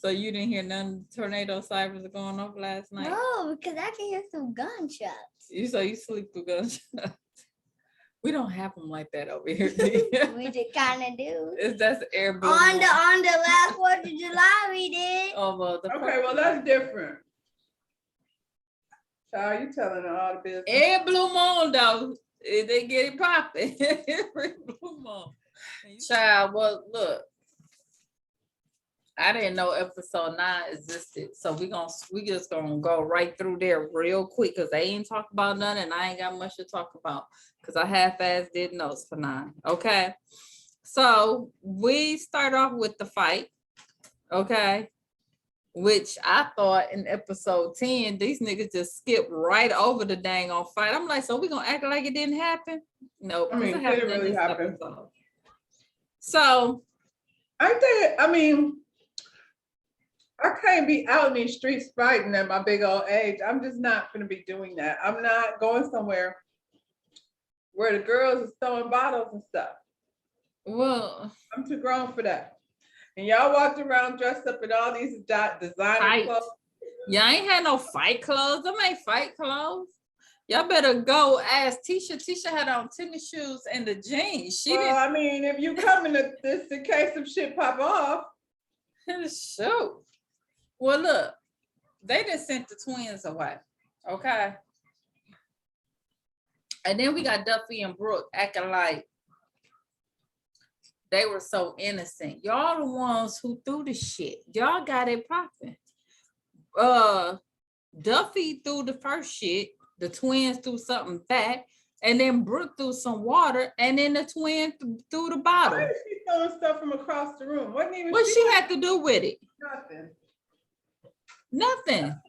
So you didn't hear none of the tornado sirens going off last night? No, because I can hear some gunshots. You sleep through gunshots. We don't have them like that over here. We just kind of do. That's air balloon. On the last 4th of July, we did. Oh, well, okay, well, that's different. Child, you telling her all the business. Every blue moon, though, they get it popping. Every blue moon. Child, well, look. I didn't know episode 9 existed, so we just gonna go right through there real quick because they ain't talk about nothing, and I ain't got much to talk about because I half-ass did notes for 9. Okay, so we start off with the fight. Okay, which I thought in episode 10 these niggas just skipped right over the dang on fight. I'm like, so we gonna act like it didn't happen? No, I mean, it didn't really happen. So I can't be out in these streets fighting at my big old age. I'm just not going to be doing that. I'm not going somewhere where the girls are throwing bottles and stuff. Well, I'm too grown for that. And y'all walked around dressed up in all these designer clothes. Y'all ain't had no fight clothes. Them ain't fight clothes. Y'all better go ask Tisha. Tisha had on tennis shoes and the jeans. I mean, if you come in this in case some shit pop off. Shoot. Well, look, they just sent the twins away, okay? And then we got Duffy and Brooke acting like they were so innocent. Y'all the ones who threw the shit. Y'all got it popping. Duffy threw the first shit. The twins threw something back. And then Brooke threw some water. And then the twin threw the bottle. Why is she throwing stuff from across the room? What she had to do with it? Nothing.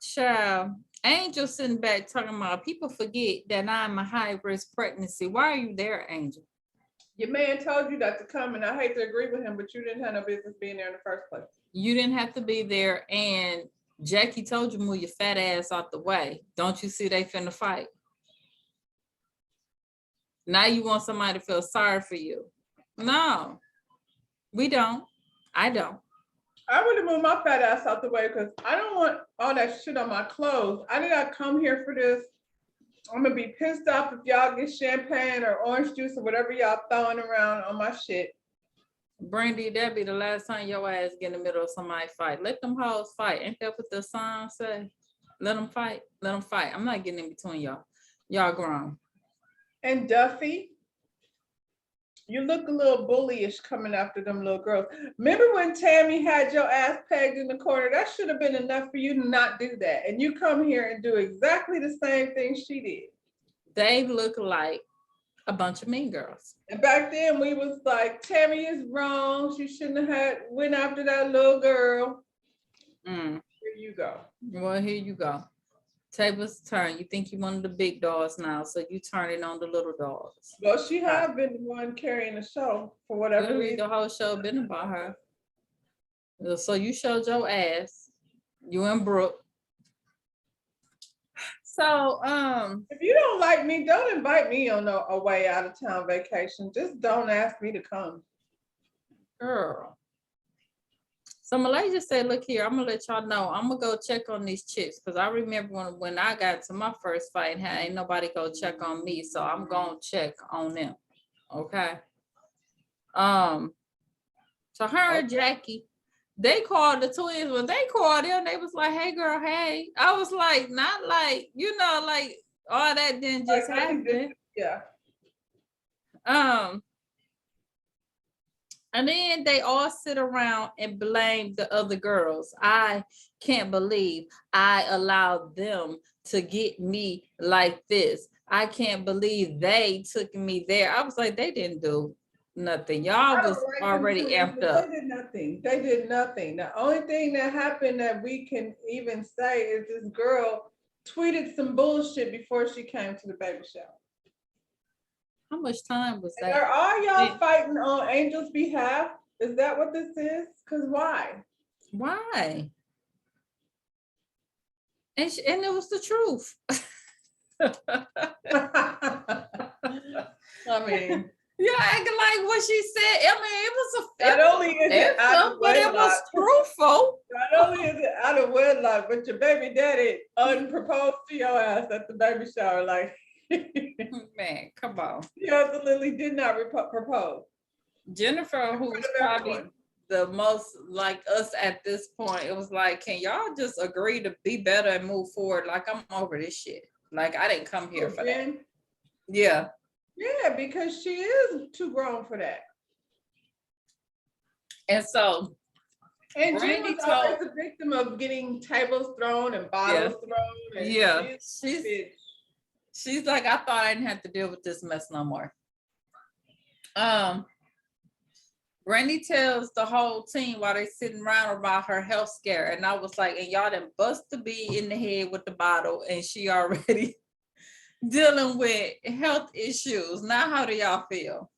Child, Angel sitting back talking about people forget that I'm a high risk pregnancy. Why are you there, Angel? Your man told you not to come, and I hate to agree with him, but you didn't have no business being there in the first place. You didn't have to be there, and Jackie told you move your fat ass out the way. Don't you see they finna fight? Now you want somebody to feel sorry for you. No, we don't. I don't. I would have moved my fat ass out the way because I don't want all that shit on my clothes. I did not come here for this. I'm gonna be pissed off if y'all get champagne or orange juice or whatever y'all throwing around on my shit. Brandy, that'd be the last time your ass get in the middle of somebody fight. Let them hoes fight. Ain't that what the song say? Let them fight. Let them fight. I'm not getting in between y'all. Y'all grown. And Duffy, you look a little bullyish coming after them little girls. Remember when Tammy had your ass pegged in the corner? That should have been enough for you to not do that. And you come here and do exactly the same thing she did. They look like a bunch of mean girls. And back then we was like, Tammy is wrong. She shouldn't have went after that little girl. Here you go. Well, here you go. Tables turn. You think you one of the big dogs now, so you turning on the little dogs. Well, she have been the one carrying the show for whatever reason. The whole show been about her. So you showed your ass. You and Brooke. So if you don't like me, don't invite me on a way out of town vacation. Just don't ask me to come. Girl. So Malaysia said, look here, I'm gonna let y'all know. I'm gonna go check on these chicks because I remember when I got to my first fight, ain't nobody go check on me. So I'm gonna check on them. Okay. So her and Jackie, they called the twins. When they called them, they was like, hey girl, hey. I was like, not like, you know, like all that didn't just happen. Yeah. And then they all sit around and blame the other girls. I can't believe I allowed them to get me like this. I can't believe they took me there. I was like, they didn't do nothing. Y'all was already amped up. They did nothing. They did nothing. The only thing that happened that we can even say is this girl tweeted some bullshit before she came to the baby shower. How much time was that? Are all y'all fighting on Angel's behalf? Is that what this is? Because why? Why? And it was the truth. I mean, yeah, acting like what she said. I mean, it was a. Not only is it out of the way, but like, but your baby daddy unproposed to your ass at the baby shower. Like, Man, come on. he absolutely did not propose. Jennifer, who's probably the most like us at this point, it was like, can y'all just agree to be better and move forward? Like, I'm over this shit. Like, I didn't come here for that. Yeah. Yeah, because she is too grown for that. And so, And Jen Brandy was always a victim of getting tables thrown and bottles thrown. And yeah, she's like, I thought I didn't have to deal with this mess no more. Brandy tells the whole team while they sitting around about her health scare, and I was like, and y'all done bust the bee in the head with the bottle, and she already dealing with health issues. Now, how do y'all feel?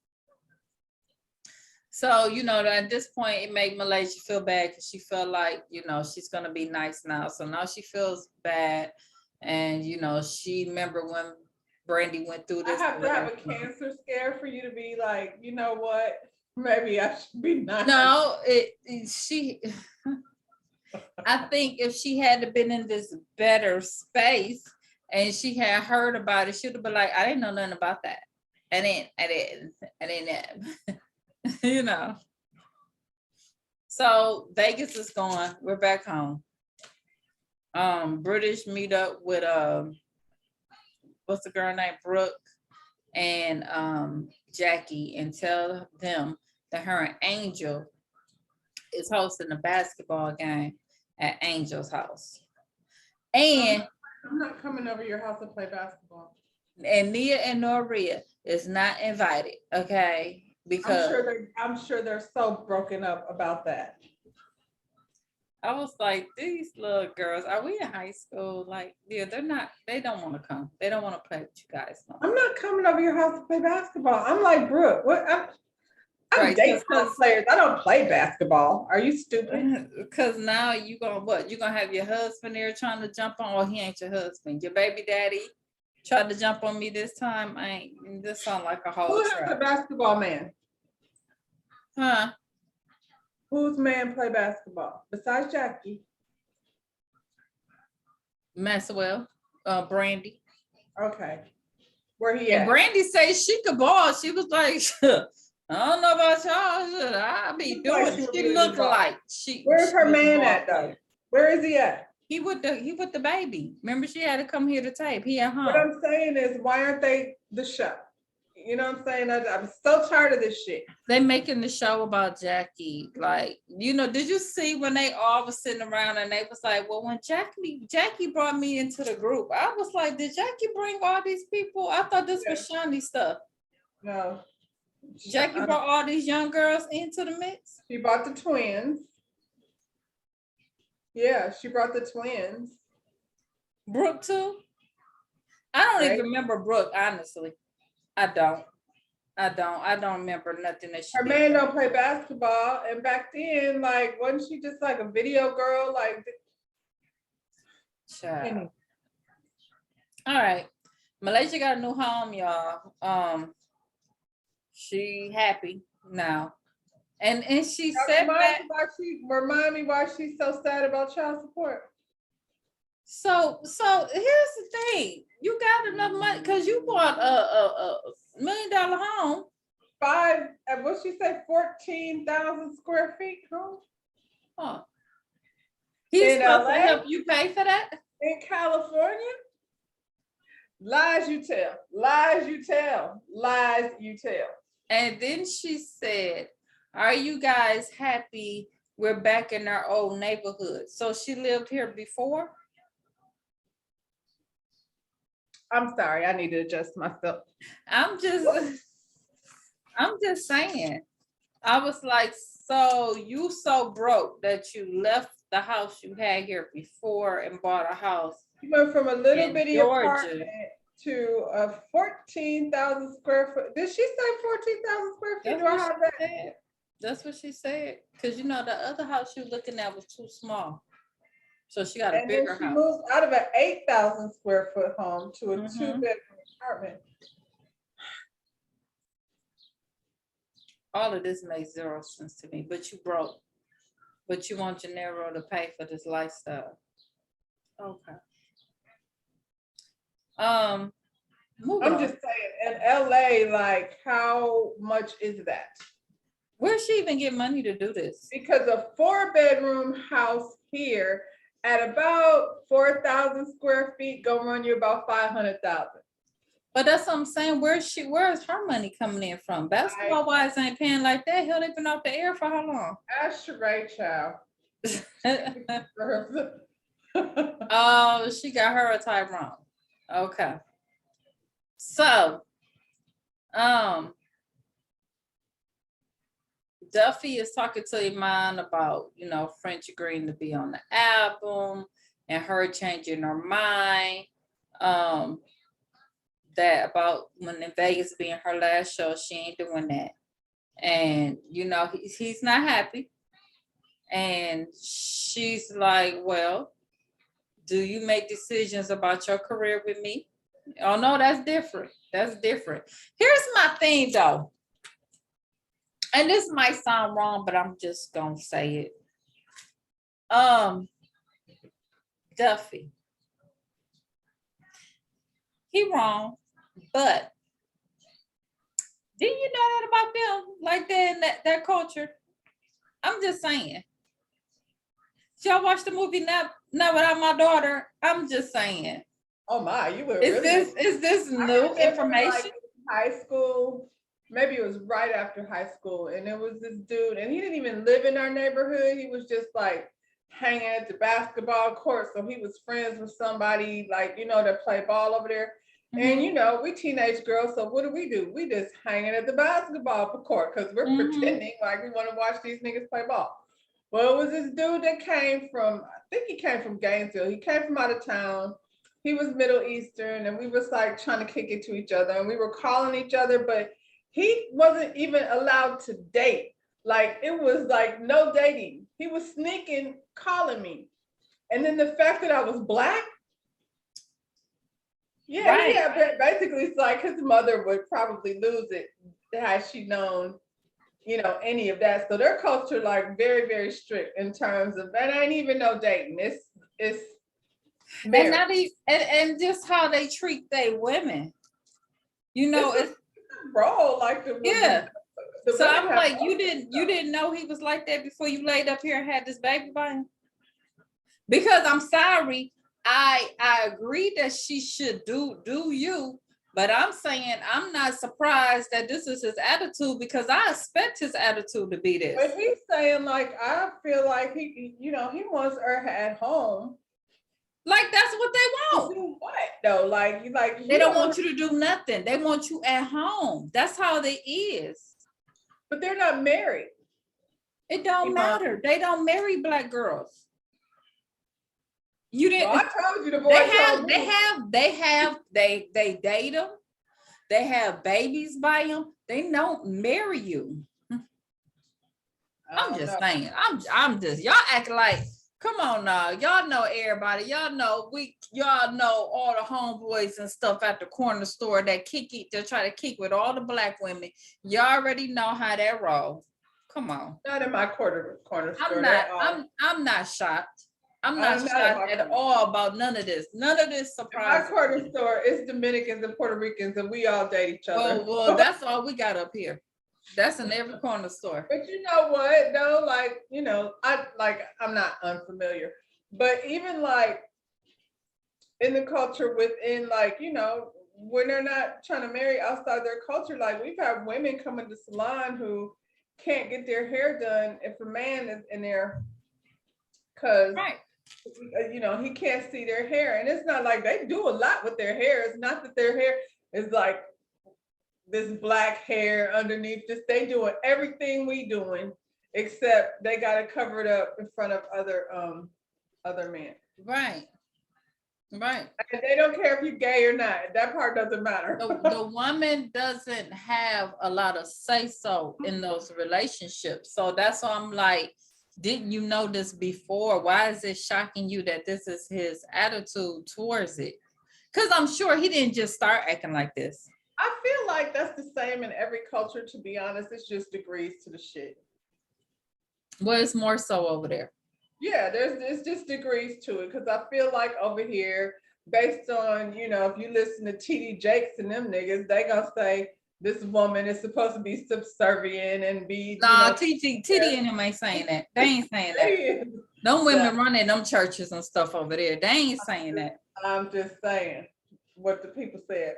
So, you know, at this point, it made Malaysia feel bad because she felt like, you know, she's going to be nice now. So now she feels bad. And, you know, she remember when Brandy went through this. I have to have a cancer scare for you to be like, you know what? Maybe I should be nice. No, I think if she had been in this better space and she had heard about it, she'd have been like, I didn't know nothing about that. I didn't. You know. So Vegas is gone. We're back home. British meet up with what's the girl named Brooke and Jackie, and tell them that her and Angel is hosting a basketball game at Angel's house. And I'm not coming over your house to play basketball. And Nia and Noria is not invited, okay? Because I'm sure they're so broken up about that. I was like, these little girls, are we in high school? Like, yeah, they don't want to come. They don't want to play with you guys. No. I'm not coming over your house to play basketball. I'm like, Brooke, what? I'm dating players. I don't play basketball. Are you stupid? Because now you gonna what? You gonna have your husband there trying to jump on, or he ain't your husband. Your baby daddy tried to jump on me this time. This sound like a whole Who has a basketball man? Huh? Whose man play basketball besides Jackie? Maxwell, Brandy. Okay. Where he at? Brandy says she could ball. She was like, I don't know about y'all. I be doing. She looked like she. Where's her man at though? Where is he at? He with the baby. Remember, she had to come here to tape. He at home. What I'm saying is, why aren't they the show? You know what I'm saying? I'm so tired of this shit. They making the show about Jackie. Like, you know, did you see when they all was sitting around and they was like, well, when Jackie brought me into the group, I was like, did Jackie bring all these people? I thought this was Shani stuff. No. Jackie brought all these young girls into the mix. She brought the twins. Yeah, she brought the twins. Brooke too? I don't even remember Brooke, honestly. I don't remember nothing that she Her man don't play basketball. And back then, like, wasn't she just like a video girl? Like, child. All right. Malaysia got a new home, y'all. She happy now. And she said that. Remind me why she's so sad about child support. So here's the thing. You got enough money because you bought a $1 million home. What she say, 14,000 square feet home? Huh. He's supposed to help you pay for that? In California? Lies you tell. Lies you tell. Lies you tell. And then she said, are you guys happy we're back in our old neighborhood? So she lived here before? I'm sorry, I need to adjust myself. I'm just saying. I was like, so you so broke that you left the house you had here before and bought a house. You went from a little bitty apartment to a 14,000 square foot. Did she say 14,000 square feet? Do I have that? That's what she said. Because you know the other house you looking at was too small. So she got a bigger house. She moved out of an 8,000 square foot home to a 2-bedroom apartment. All of this makes zero sense to me, but you broke. But you want Gennaro to pay for this lifestyle. Okay. I'm Moving on. just saying, in LA, like, how much is that? Where she even get money to do this? Because a 4-bedroom house here at about 4,000 square feet gonna run you about 500,000. But that's what I'm saying. Where's her money coming in from? Basketball wives ain't paying like that. Hell, they been off the air for how long? Ask Sheree, child. Oh, she got her a Tyrone. Okay. So, Duffy is talking to Iman about, French agreeing to be on the album and her changing her mind. That about when in Vegas being her last show, she ain't doing that. And, he's not happy. And she's like, well, do you make decisions about your career with me? Oh, no, that's different. That's different. Here's my thing, though. And this might sound wrong, but I'm just going to say it. Duffy. He wrong, but didn't you know that about them? Like that in that culture? I'm just saying. Y'all watch the movie Not Without My Daughter? I'm just saying. Oh my, you were Is really. this new information? Like high school, maybe it was right after high school, and there was this dude, and he didn't even live in our neighborhood. He was just like hanging at the basketball court. So he was friends with somebody like, that play ball over there. Mm-hmm. And we teenage girls, so what do? We just hanging at the basketball court because we're pretending like we want to watch these niggas play ball. Well, it was this dude that came from, I think he came from Gainesville. He came from out of town. He was Middle Eastern, and we was like trying to kick it to each other, and we were calling each other, but he wasn't even allowed to date. Like, it was like no dating. He was sneaking calling me. And then the fact that I was Black, yeah, Right. yeah, basically it's like his mother would probably lose it had she known, any of that. So their culture, like, very, very strict in terms of, and I ain't even no dating. It's And now and just how they treat their women. It's role like the yeah. the So I'm women like, have you didn't know he was like that before you laid up here and had this baby by him? Because I'm sorry, I agree that she should do you, but I'm saying I'm not surprised that this is his attitude because I expect his attitude to be this. But he's saying, like, I feel like he wants her at home. Like, that's what they want. Do what though? Like They don't want you to do nothing. They want you at home. That's how they is. But they're not married. It don't matter. They don't marry Black girls. You didn't. Well, I told you the boy they date them. They have babies by them. They don't marry you. I'm just saying. I'm just, y'all act like, come on now. Y'all know everybody. Y'all know all the homeboys and stuff at the corner store that try to kick with all the Black women. Y'all already know how that roll. Come on. Not in my corner store. I'm not shocked. I'm not shocked at all about none of this. None of this surprises. My corner store is Dominicans and Puerto Ricans, and we all date each other. Well, that's all we got up here. That's in every corner store. But you know what, though? Like, I'm not unfamiliar. But even like in the culture within, like, when they're not trying to marry outside their culture, like, we've had women come into salon who can't get their hair done if a man is in there because he can't see their hair. And it's not like they do a lot with their hair. It's not that their hair is like this black hair underneath. Just they doing everything we doing, except they got to cover it up in front of other men. Right. And they don't care if you're gay or not. That part doesn't matter. The woman doesn't have a lot of say-so in those relationships. So that's why I'm like, didn't you know this before? Why is it shocking you that this is his attitude towards it? Because I'm sure he didn't just start acting like this. I feel like that's the same in every culture, to be honest. It's just degrees to the shit. Well, it's more so over there. Yeah, there's just degrees to it because I feel like over here, based on, if you listen to TD Jakes and them niggas, they gonna say this woman is supposed to be subservient and be, Nah, TD and them ain't saying that. They ain't saying that. Them women running them churches and stuff over there. They ain't saying that. I'm just saying what the people said.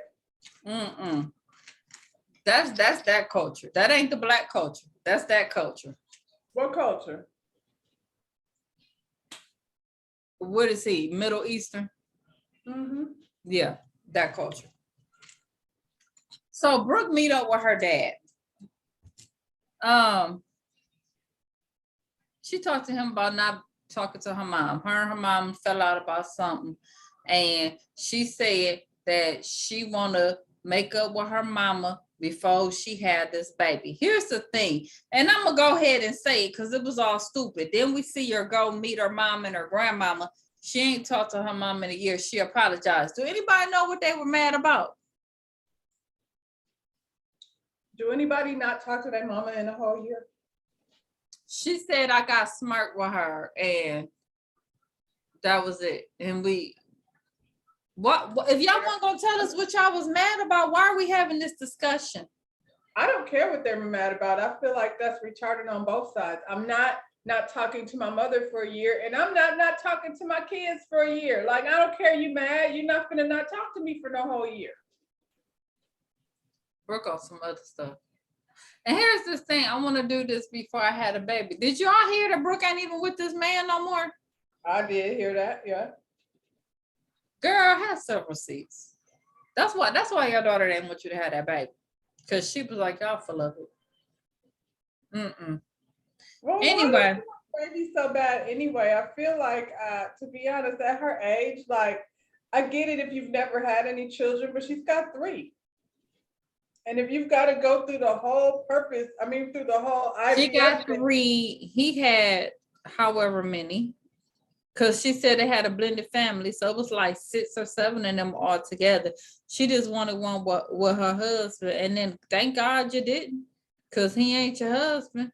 Mm-mm. That's that culture. That ain't the black culture. That's that culture. What culture? What is he? Middle Eastern? Mm-hmm. Yeah, that culture. So Brooke meet up with her dad. She talked to him about not talking to her mom. Her and her mom fell out about something. And she said that she want to make up with her mama before she had this baby. Here's the thing. And I'm going to go ahead and say it because it was all stupid. Then we see her go meet her mom and her grandmama. She ain't talked to her mom in a year. She apologized. Do anybody know what they were mad about? Do anybody not talk to their mama in a whole year? She said I got smart with her and that was it. And what if y'all weren't gonna tell us what y'all was mad about? Why are we having this discussion? I don't care what they're mad about. I feel like that's retarded on both sides. I'm not talking to my mother for a year, and I'm not talking to my kids for a year. Like, I don't care, you mad, you're not gonna not talk to me for the whole year. Work on some other stuff. And here's this thing, I want to do this before I had a baby. Did y'all hear that Brooke ain't even with this man no more? I did hear that, yeah. Girl, have several seats. That's why your daughter didn't want you to have that baby. Because she was like, y'all full of it. Mm-mm. Well, anyway. Baby so bad anyway. I feel like, to be honest, at her age, like, I get it if you've never had any children, but she's got 3. And if you've got to go through the whole through the whole IVF. She got 3. He had however many. Because she said they had a blended family. So it was like 6 or 7 of them all together. She just wanted one with her husband. And then thank God you didn't. Because he ain't your husband.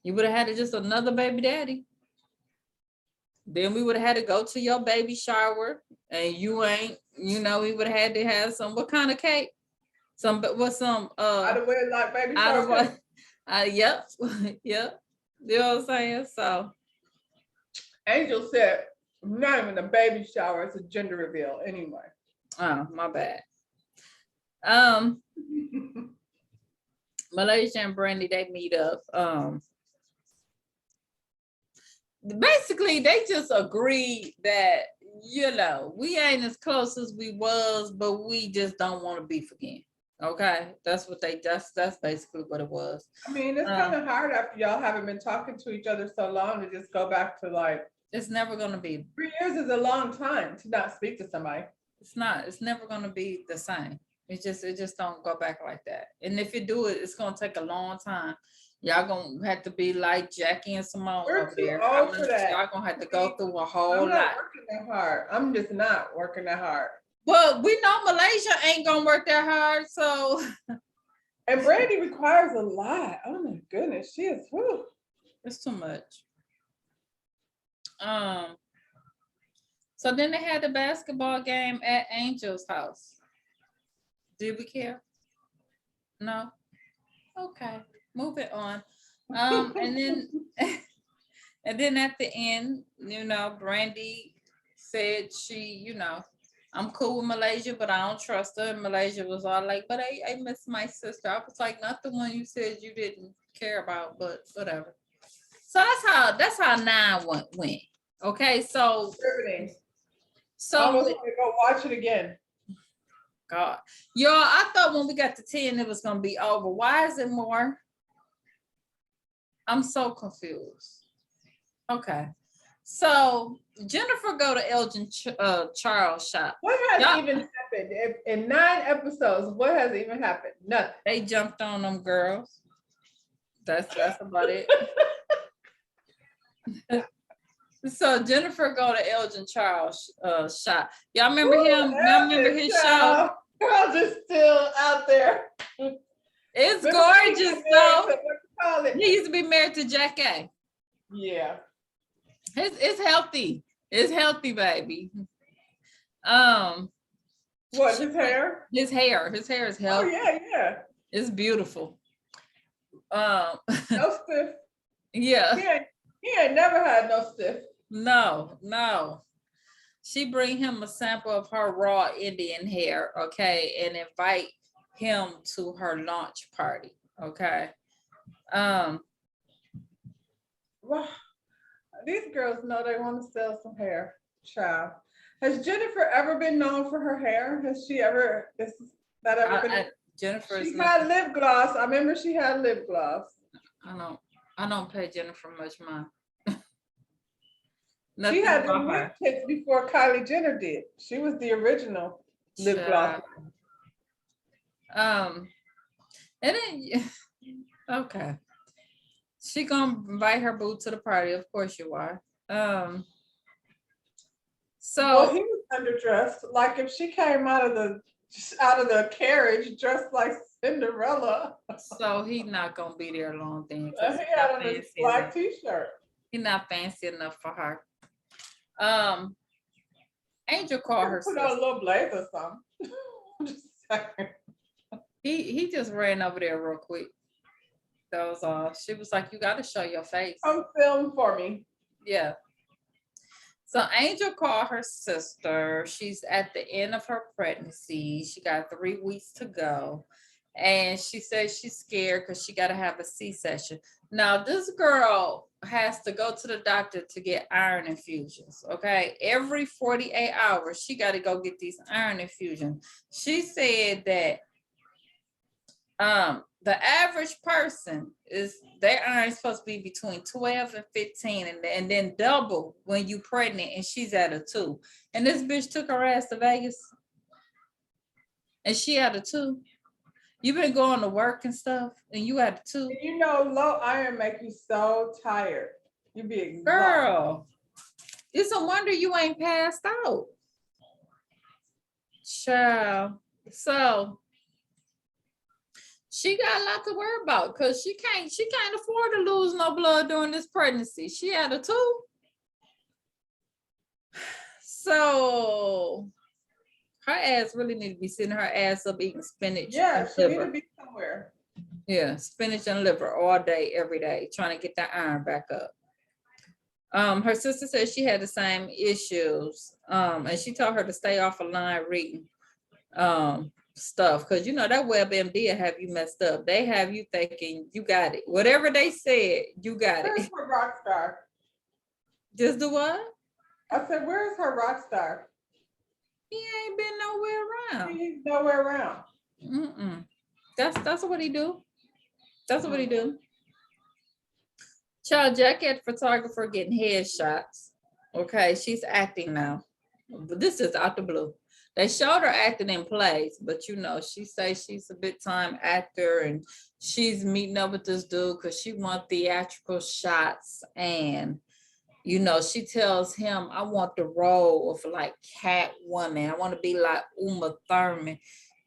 You would have had just another baby daddy. Then we would have had to go to your baby shower. And you ain't, we would have had to have some, what kind of cake? Out of wedlock baby shower. Yep. Yep. You know what I'm saying? So Angel said, not even a baby shower, it's a gender reveal anyway. Oh, my bad. Malaysia and Brandy, they meet up. Basically, they just agreed that, we ain't as close as we was, but we just don't want to beef again. Okay, that's basically what it was. I mean, it's kind of hard after y'all haven't been talking to each other so long to just go back to like. It's never gonna be. 3 years is a long time to not speak to somebody. It's not. It's never gonna be the same. It just don't go back like that. And if you do it, it's gonna take a long time. Y'all gonna have to be like Jackie and Simone over there. Old for that. Y'all gonna have to go through a whole lot. Working that hard. I'm just not working that hard. Well, we know Malaysia ain't gonna work that hard, so. And Brandy requires a lot. Oh my goodness, she is. Whew. It's too much. So then they had the basketball game at Angel's house. Did we care? No. Okay, moving on. And then at the end, Brandy said she, I'm cool with Malaysia, but I don't trust her. And Malaysia was all like, but I miss my sister. I was like, not the one you said you didn't care about, but whatever. So that's how 9 went. Okay, so I'm gonna go watch it again. God, y'all, I thought when we got to 10 it was gonna be over. Why is it more? I'm so confused. Okay, so Jennifer go to Elgin Charles shop. What has even happened in 9 episodes? What has even happened? Nothing. They jumped on them girls. That's about it. So Jennifer go to Elgin Charles shop. Y'all remember him? Y'all remember his show? Charles is still out there. It's gorgeous though. He used to be married to Jack A. Yeah. It's healthy. It's healthy, baby. What, his hair? His hair is Oh, healthy. yeah. It's beautiful. Um, No stiff. yeah. He ain't never had no stiff. No. She bring him a sample of her raw Indian hair, okay, and invite him to her launch party, okay. Well, these girls know they want to sell some hair, child. Has Jennifer ever been known for her hair? Has she ever? Is that ever been? Jennifer is She had nothing. lip gloss. I remember she had lip gloss. I don't pay Jennifer much mind. She Nothing had the about lip her. tips before Kylie Jenner did. She was the original lip gloss. And then okay. She gonna invite her boo to the party. Of course you are. Well, So he was underdressed. Like if she came out of the carriage dressed like Cinderella. so he not gonna be there long then. He 'Cause had on a black t-shirt. He's not fancy enough for her. Angel called her Put on a sister. little blazer or something. Just saying. He just ran over there real quick. That was all. She was like, "You got to show your face." Come film for me. Yeah. So Angel called her sister. She's at the end of her pregnancy. She got 3 weeks to go. And she says she's scared because she got to have a C-section. Now, this girl has to go to the doctor to get iron infusions, okay? Every 48 hours, she got to go get these iron infusions. She said that the average person is their iron is supposed to be between 12 and 15 and then double when you pregnant and she's at a 2. And this bitch took her ass to Vegas and she had a 2. You've been going to work and stuff and you had a 2. You know, low iron make you so tired. You be exhausted. Girl, it's a wonder you ain't passed out. Child. So she got a lot to worry about because she can't afford to lose no blood during this pregnancy. She had a 2. So her ass really need to be sitting her ass up eating spinach. Yeah, she need liver. to be somewhere. Yeah, spinach and liver all day, every day, trying to get that iron back up. Her sister said she had the same issues. And she told her to stay off of line reading stuff because you know that WebMD will have you messed up. They have you thinking you got it. Whatever they said, you got Where's it. her rock star? Just the what? I said, where's her rock star? He ain't been nowhere around. He's nowhere around. That's what he do. That's what he do. Child Jacket photographer getting headshots. Okay, she's acting now. But this is out the blue. They showed her acting in plays, but you know, she says she's a big time actor and she's meeting up with this dude because she wants theatrical shots. And you know, she tells him, I want the role of like Catwoman. I want to be like Uma Thurman.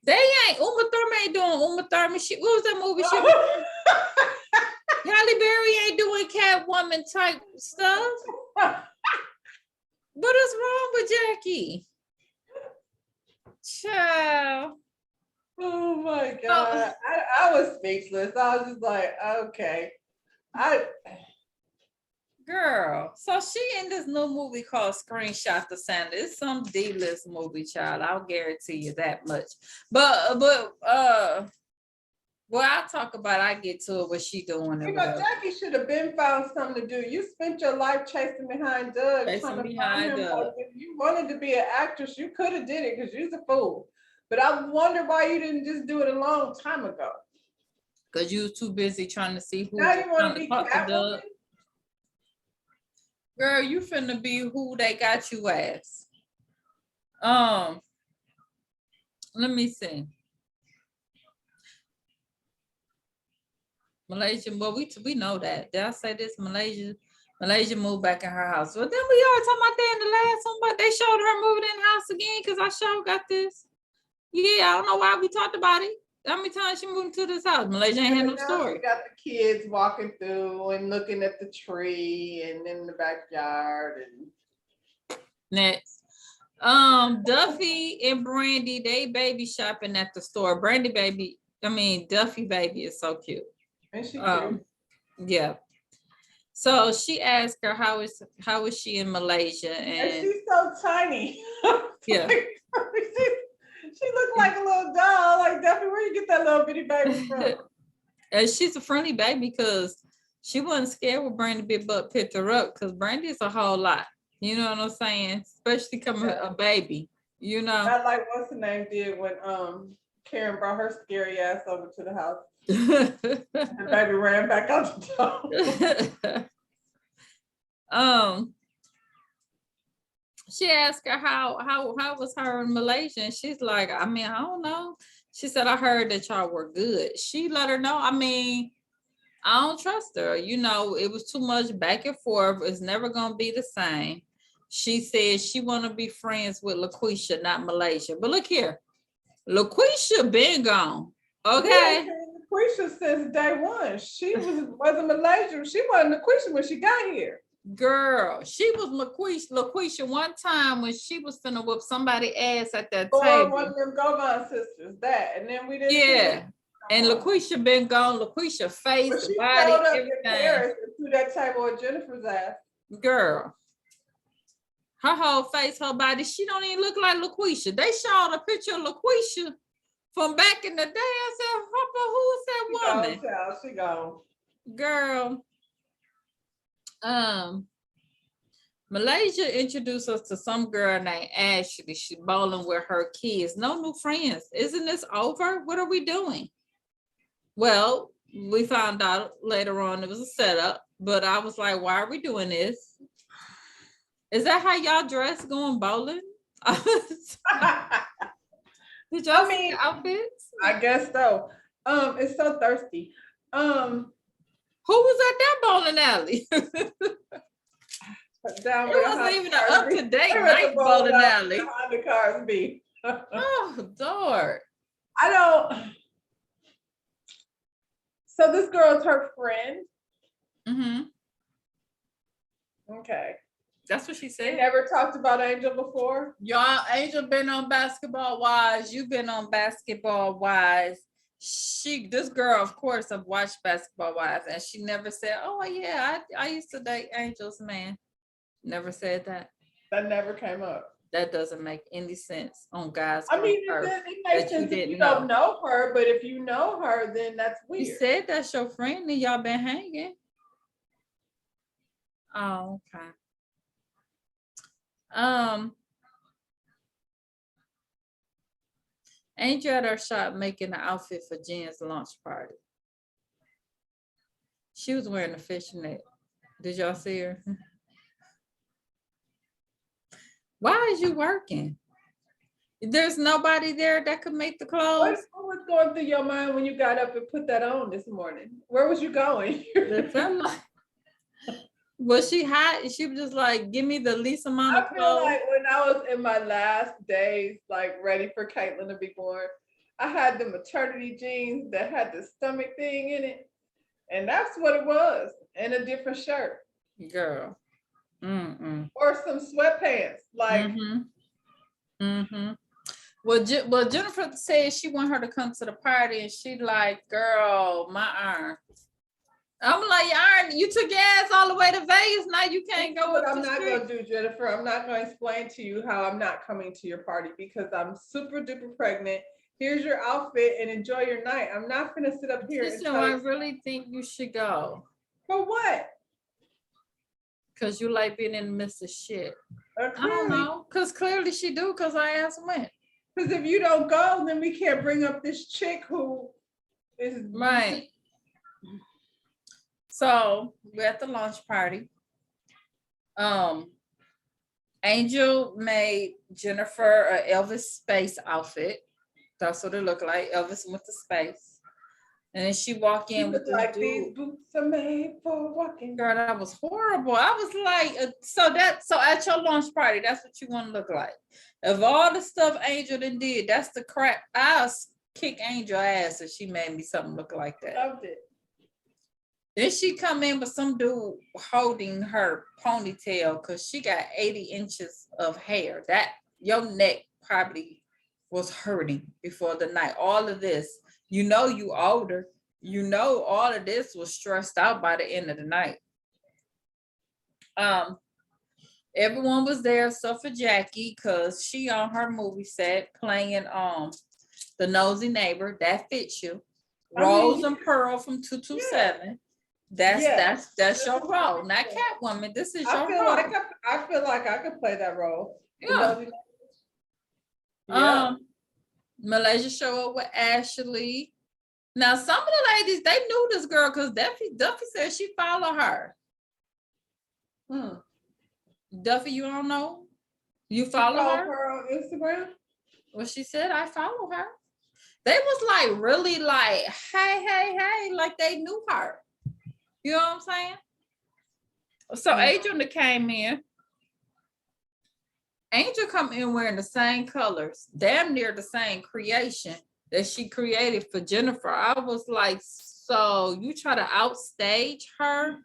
Uma Thurman ain't doing Uma Thurman shit. What was that movie? Halle Berry ain't doing Catwoman type stuff. What is wrong with Jackie? Child. Oh my God. I was speechless. I was just like, okay. Girl, so she in this new movie called Screenshot the Santa. It's some D-list movie, child. I'll guarantee you that much. But I'll talk about it. I get to it what she doing. You know, Jackie should have been found something to do. You spent your life chasing behind Doug. Chasing behind Doug. If you wanted to be an actress, you could have did it because you're a fool. But I wonder why you didn't just do it a long time ago. Because you was too busy trying to see who now you want to be talk to Doug. Catwoman? Girl, you finna be who they got you as. Let me see. Malaysia, well, we know that. Did I say this? Malaysia moved back in her house. Well, then we are talking about that in the last one, but they showed her moving in the house again because I sure got this. Yeah, I don't know why we talked about it. How many times she moved to this house? Malaysia ain't had no Now story. she got the kids walking through and looking at the tree and in the backyard and Next. Duffy and Brandy, they baby shopping at the store. Duffy baby is so cute. she cute. Yeah. So she asked her how is she in Malaysia, And and she's so tiny. yeah, she looked like a little doll. Like, Duffy, where you get that little bitty baby from? and she's a friendly baby because she wasn't scared when Brandy Big Butt picked her up, because Brandy is a whole lot. You know what I'm saying? Especially coming a baby. You know. Not like what's the name did when Karen brought her scary ass over to the house. The baby ran back out the door. She asked her how was her in Malaysia, and she's like, I don't know. She said, I heard that y'all were good. She let her know. I don't trust her. You know, it was too much back and forth. It's never gonna be the same. She said she want to be friends with LaQuisha, not Malaysia. But look here, LaQuisha been gone. Okay. LaQuisha since day one. She wasn't Malaysia. She wasn't LaQuisha when she got here. Girl, she was LaQuisha one time when she was finna whip somebody ass at that Or table. one of them Govan sisters, that. And then we didn't see Yeah. it. And LaQuisha been gone. LaQuisha face, But she body, showed up in everything. Paris and threw that table at Jennifer's ass. Girl. Her whole face, her body, she don't even look like LaQuisha. They showed a picture of LaQuisha from back in the day. I said, who is that woman? She gone. Girl. Malaysia introduced us to some girl named Ashley. She's bowling with her kids. No new friends. Isn't this over? What are we doing? Well, we found out later on it was a setup, but I was like, why are we doing this? Is that how y'all dress going bowling? Did y'all see the outfits? I guess so. It's so thirsty. Who was at that bowling alley? Down It wasn't even an up-to-date nice bowling alley. The cars be. Oh, Lord. I don't. So this girl's her friend. Mm-hmm. Okay. That's what she You said. never talked about Angel before? Y'all, Angel been on Basketball Wives. You've been on Basketball Wives. This girl, of course, have watched Basketball Wives, and she never said, "Oh yeah, I used to date Angel's man." Never said that. That never came up. That doesn't make any sense on guys. I mean, it makes sense if you don't know her, but if you know her, then that's weird. You said that's your friend, and y'all been hanging. Oh, okay. Angel at her shop making an outfit for Jen's launch party. She was wearing a fishnet. Did y'all see her? Why is you working? There's nobody there that could make the clothes. What was going through your mind when you got up and put that on this morning? Where was you going? Was she hot? She was just like, give me the least amount of I feel clothes. like when I was in my last days, like ready for Caitlin to be born, I had the maternity jeans that had the stomach thing in it. And that's what it was. And a different shirt. Girl. Mm-mm. Or some sweatpants. Like. Well, Jennifer said she want her to come to the party, and she like, girl, my arm. I'm like, Iron, you took your ass all the way to Vegas. Now you can't go. What I'm not going to do, Jennifer, I'm not going to explain to you how I'm not coming to your party because I'm super duper pregnant. Here's your outfit and enjoy your night. I'm not going to sit up here. I really think you should go. For what? Because you like being in the midst of shit. I don't know. Because clearly she do, because I asked when. Because if you don't go, then we can't bring up this chick who is right. So we're at the launch party. Angel made Jennifer an Elvis space outfit. That's what it looked like. Elvis went to space. And then she walked in with like these boots are made for walking. Girl, that was horrible. I was like, so at your launch party, that's what you want to look like. Of all the stuff Angel done did, that's the crap. I kick Angel ass if she made me something look like that. Loved it. Then she come in with some dude holding her ponytail because she got 80 inches of hair. That your neck probably was hurting before the night. All of this, you older. All of this was stressed out by the end of the night. Everyone was there except for Jackie because she on her movie set playing the nosy neighbor. That fits you. Rose and Pearl from 227. That's your role, not Catwoman. This is your role. I feel like I could play that role. Yeah. Malaysia show up with Ashley. Now some of the ladies they knew this girl because Duffy said she followed her. Duffy, you don't know? You follow her on Instagram? Well, she said I follow her. They was like really like, hey, like they knew her. You know what I'm saying? So Angel came in. Angel come in wearing the same colors, damn near the same creation that she created for Jennifer. I was like, so you try to outstage her?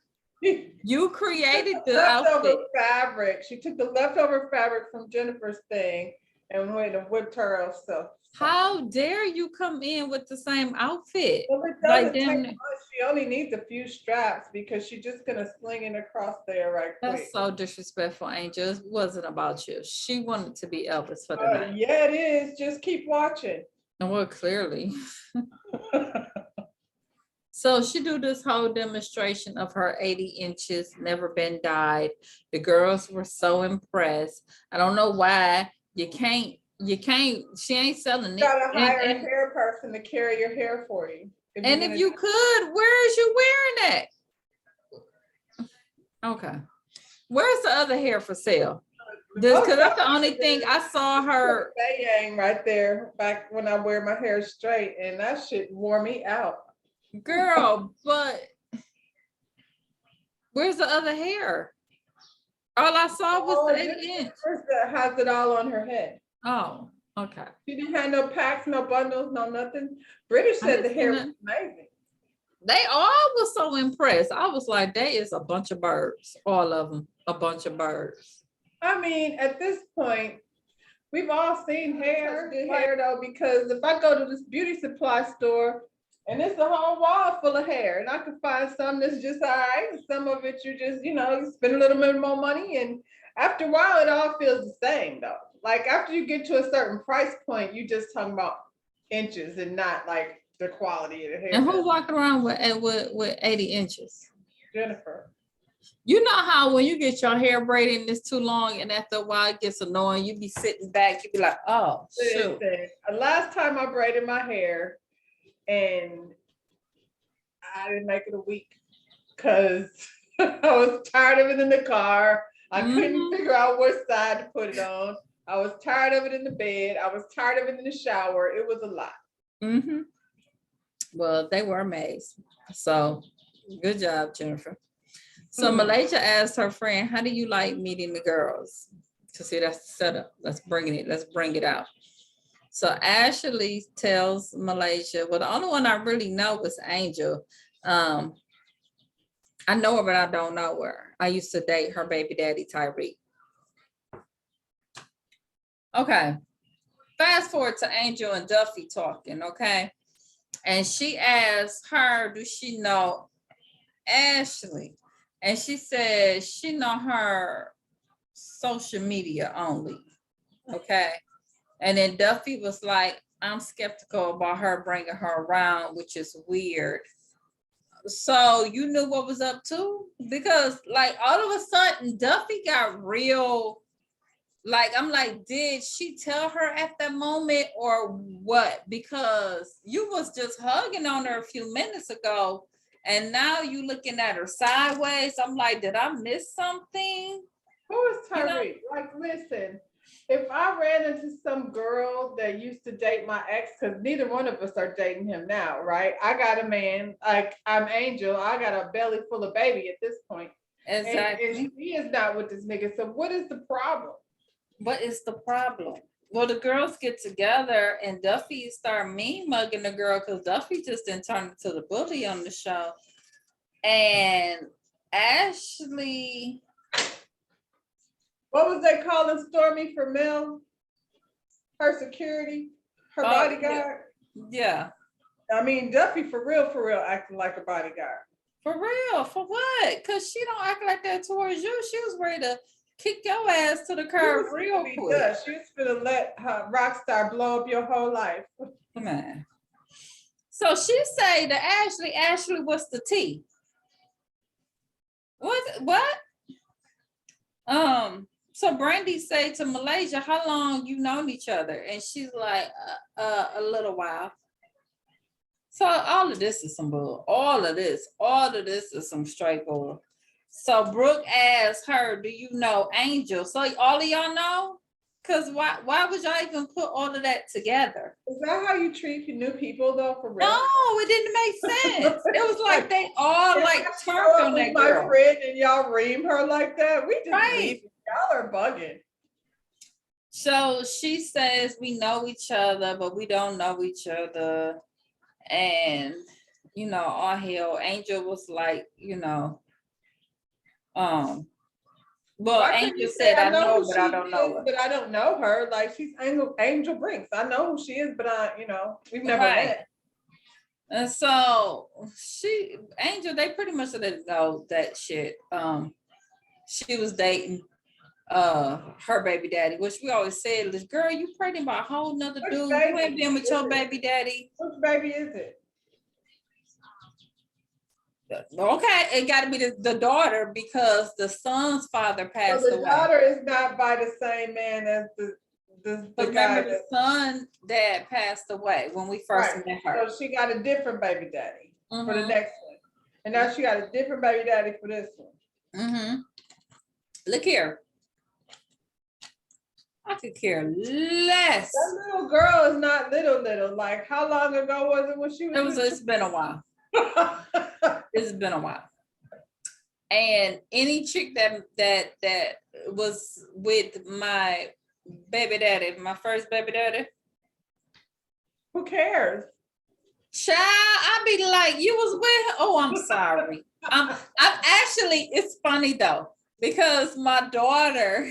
You created the outfit. Fabric. She took the leftover fabric from Jennifer's thing and went and whipped her herself. How dare you come in with the same outfit? Well, it doesn't take much. She only needs a few straps because she's just gonna sling it across there right quick. That's so disrespectful, Angel. It wasn't about you. She wanted to be Elvis for the night. Yeah, it is. Just keep watching. Well, clearly. So she do this whole demonstration of her 80 inches, never been dyed. The girls were so impressed. I don't know why you can't, she ain't selling it. You gotta hire a hair person to carry your hair for you. If you could, where is you wearing it? Okay. Where's the other hair for sale? Because that's the only thing I saw her. Bayang right there back when I wear my hair straight, and that shit wore me out. Girl, but where's the other hair? All I saw was the 80 inch. That has it all on her head. Oh, okay. She didn't have no packs, no bundles, no nothing. British said the hair was amazing. They all were so impressed. I was like, they is a bunch of birds. All of them, a bunch of birds. I mean, at this point, we've all seen hair, good hair though, because if I go to this beauty supply store, and it's a whole wall full of hair, and I can find some that's just all right, and some of it you just, you spend a little bit more money, and after a while, it all feels the same though. Like after you get to a certain price point, you just talking about inches and not like the quality of the hair. And who walking around with 80 inches? Jennifer. You know how when you get your hair braided and it's too long, and after a while it gets annoying, you be sitting back, you be like, oh, shoot. Last time I braided my hair, and I didn't make it a week because I was tired of it in the car. I couldn't figure out what side to put it on. I was tired of it in the bed. I was tired of it in the shower. It was a lot. Well, they were amazed. So good job, Jennifer. So Malaysia asked her friend, how do you like meeting the girls? To see that's the setup. Let's bring it out. So Ashley tells Malaysia, well, the only one I really know is Angel. I know her, but I don't know her. I used to date her baby daddy, Tyreek. Okay. Fast forward to Angel and Duffy talking, okay? And she asked her, does she know Ashley? And she said she know her social media only, okay? And then Duffy was like, I'm skeptical about her bringing her around, which is weird. So you knew what was up too? Because like all of a sudden Duffy got real, like, I'm like, did she tell her at that moment or what? Because you was just hugging on her a few minutes ago and now you looking at her sideways. I'm like, did I miss something? Who is Tyreek? Like, listen. If I ran into some girl that used to date my ex, because neither one of us are dating him now, right? I got a man, like I'm Angel, I got a belly full of baby at this point. Exactly. And he is not with this nigga. So what is the problem? What is the problem? Well, the girls get together and Duffy start mean mugging the girl because Duffy just didn't turn into the bully on the show. And Ashley, What was they calling Stormy for Mel? Her security, her Oh, bodyguard. yeah, I mean, Duffy for real, acting like a bodyguard. for real, for what? Because she don't act like that towards you. She was ready to kick your ass to the curb real quick. She was gonna let her Rockstar blow up your whole life. Man. So she say to Ashley, what's the tea? What? So Brandy say to Malaysia, how long you known each other? And she's like, a little while. So all of this is some bull. All of this is some straight bull. So Brooke asked her, do you know Angel? So all of y'all know? Cause why would y'all even put all of that together? Is that how you treat new people though, for real? No, it didn't make sense. It was like they all If like I show turned up on with that my girl. friend and y'all ream her like that, we just Right. leave. Y'all are bugging. So she says we know each other, but we don't know each other. And all hell, Angel was like, well, Why couldn't Angel you say, said, I know, who but she I don't know is, her. but I don't know her. Like, she's Angel Brinks. I know who she is, but we've never Right. met. And so Angel, they pretty much let it go that shit. She was dating her baby daddy, which we always said, girl, you pregnant by a whole nother Which dude. baby You ain't been with your is it? baby daddy. Which baby is it? Okay, it got to be the daughter because the son's father passed So the away. daughter is not by the same man as the But guy. remember, the son dad passed away when we first Right. met her. So she got a different baby daddy for the Mhm. next one. And now she got a different baby daddy for this one. Mm-hmm. Look here. I could care less. That little girl is not little. Like, how long ago was it when she was? It's been a while. It's been a while. And any chick that was with my baby daddy, my first baby daddy, Who cares? child, I be like, you was with, oh, I'm sorry. I've actually, it's funny though, because my daughter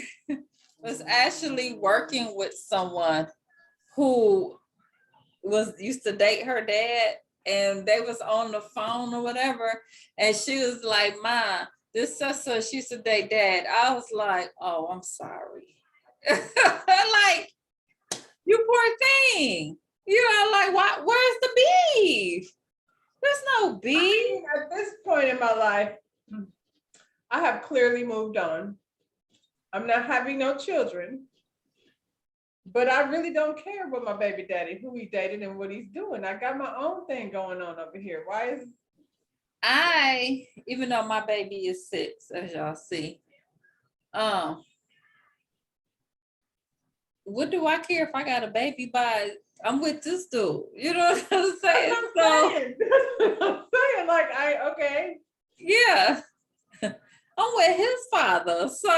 was actually working with someone who used to date her dad, and they was on the phone or whatever, and she was like, "Ma, this so she used to date dad." I was like, "Oh, I'm sorry." Like, you poor thing. Like, why? Where's the beef? There's no beef. At this point in my life, I have clearly moved on. I'm not having no children, but I really don't care about my baby daddy, who he dated and what he's doing. I got my own thing going on over here. Why is Even though my baby is 6, as y'all see, what do I care if I got a baby I'm with this dude? You know what I'm saying? That's what I'm saying. Like, okay. Yeah. I'm with his father, so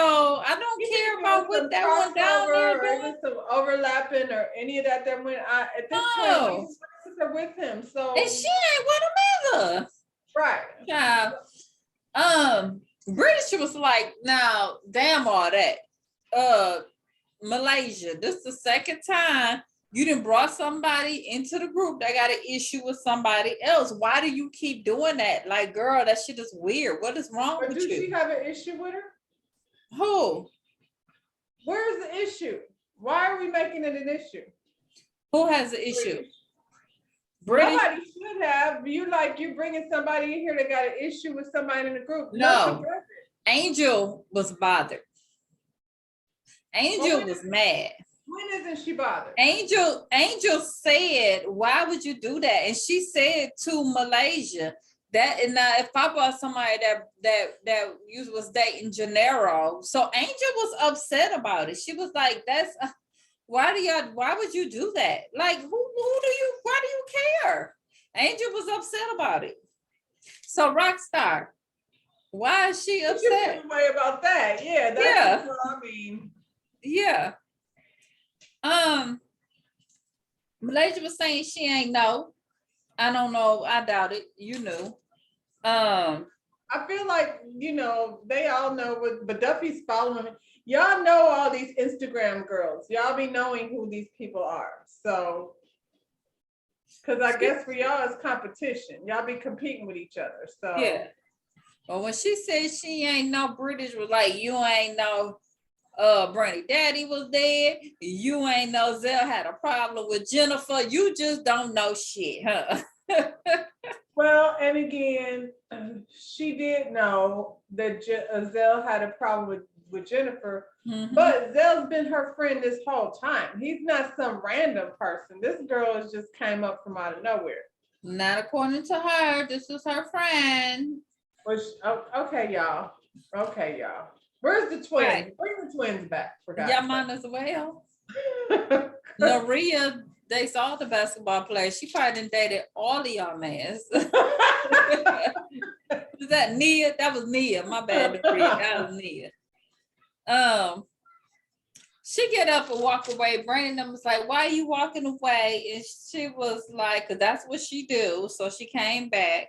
I don't care about what that one down there doing. Some overlapping or any of that went. At this point, these are with him. So and she ain't with him either. Right. Yeah. British was like, now, damn all that. Malaysia, this is the second time you done brought somebody into the group that got an issue with somebody else. Why do you keep doing that? Like, girl, that shit is weird. What is wrong with you? Does she have an issue with her? Who? Where's the issue? Why are we making it an issue? Who has the issue? British. Nobody should have. You bringing somebody in here that got an issue with somebody in the group. No. Angel was bothered. Angel was mad. When isn't she bothered? Angel said, why would you do that? And she said to Malaysia that, and now if I bought somebody that you was dating Gennaro, so Angel was upset about it. She was like, why would you do that? Like, why do you care? Angel was upset about it. So Rockstar, why is she upset? Way about that? Yeah, that's Yeah. what I mean. Yeah. Malaysia was saying she ain't know. I don't know. I doubt it. You knew. I feel like, they all know but Duffy's following. Y'all know all these Instagram girls. Y'all be knowing who these people are. So, because I guess for y'all it's competition. Y'all be competing with each other. So Yeah. But when she said she ain't know, British was like, you ain't know Brandy daddy was dead. You ain't know Zell had a problem with Jennifer. You just don't know shit, huh? well, and again, she did know that Zell had a problem with Jennifer, Mhm. but Zell's been her friend this whole time. He's not some random person. This girl has just came up from out of nowhere. Not according to her. This is her friend. Which, okay, y'all. Okay, y'all. Where's the twins? Right. Bring the twins back, for God's Yeah, mine as well. sake. Naria dates all the basketball players. She probably done dated all of y'all mans. Was that Nia? That was Nia. My bad, Naria. That was Nia. She get up and walk away. Brandon was like, why are you walking away? And she was like, cause that's what she do. So she came back.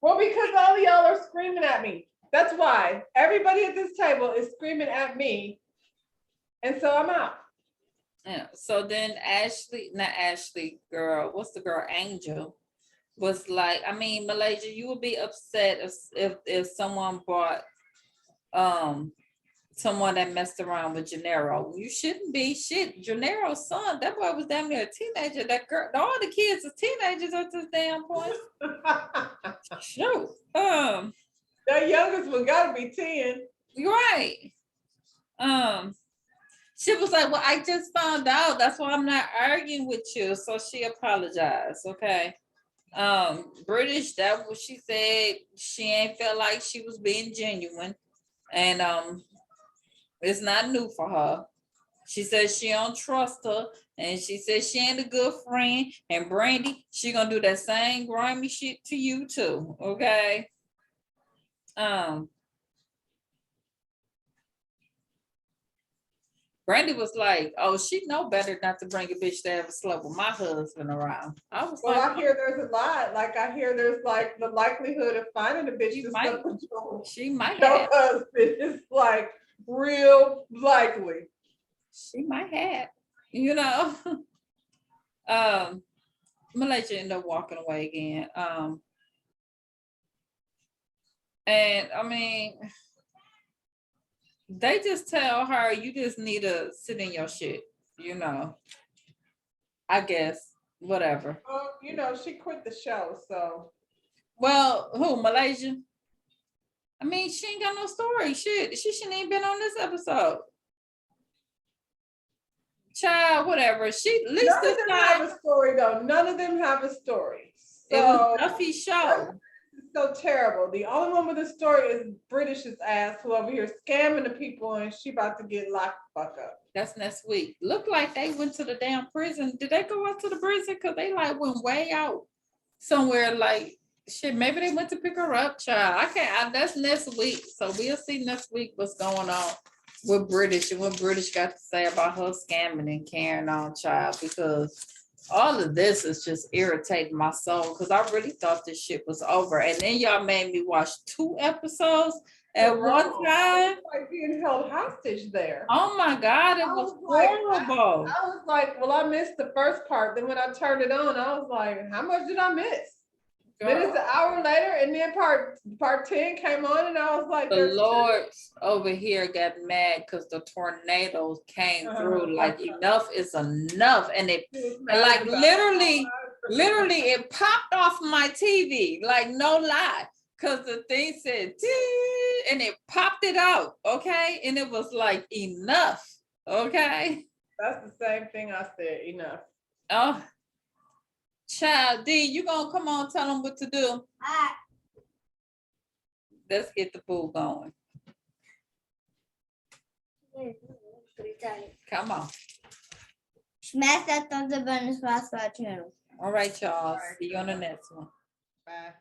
Well, because all of y'all are screaming at me. That's why. Everybody at this table is screaming at me. And so I'm out. Yeah. So then not Ashley, girl, what's the girl? Angel was like, I mean, Malaysia, you would be upset if someone brought someone that messed around with Gennaro. You shouldn't be. Shit, Gennaro's son, that boy was damn near a teenager. That girl, all the kids are teenagers at this damn point. Shoot. That youngest one gotta be 10. You're right. She was like, well, I just found out. That's why I'm not arguing with you. So she apologized. Okay. British, that what she said. She ain't felt like she was being genuine. And it's not new for her. She says she don't trust her, and she says she ain't a good friend. And Brandy, she gonna do that same grimy shit to you too. Okay. Brandy was like, "Oh, she know better not to bring a bitch to ever slept with my husband around." I was Well, like, I hear there's a lot. Like I hear there's like the likelihood of finding a bitch She to might- sleep with she might your have. husband is like real likely. She might have. You know. Malaysia ended up walking away again. And I mean, they just tell her you just need to sit in your shit, you know. I guess, whatever. Well, she quit the show, so. Well, who, Malaysia? I mean, she ain't got no story. Shit, she shouldn't even been on this episode. Child, whatever. She at least None of this them time have a story though. None of them have a story. it was So Duffy's show. it's so terrible. The only one with a story is British's ass, who over here scamming the people, and she about to get locked the fuck up. That's next week. Look like they went to the damn prison. Did they go out to the prison? Cause they like went way out somewhere. Like shit. Maybe they went to pick her up, child. That's next week. So we'll see next week what's going on with British and what British got to say about her scamming and carrying on, child. Because all of this is just irritating my soul. Because I really thought this shit was over, and then y'all made me watch 2 episodes at one time. Like being held hostage there. Oh my God, it was horrible. I was like, well, I missed the first part. Then when I turned it on, I was like, how much did I miss? Then it's an hour later, and then part 10 came on, and I was like, The Lords over here got mad because the tornadoes came through. Like enough is enough, and like literally it popped off my TV. Like no lie. Because the thing said, and it popped it out, okay? And it was like, enough, okay? That's the same thing I said, enough. Oh, child, D, you gonna come on, tell them what to do? All right. Let's get the pool going. Come on. Smash that thumbs up button and subscribe to our channel. All right, y'all. See you on the next one. Bye.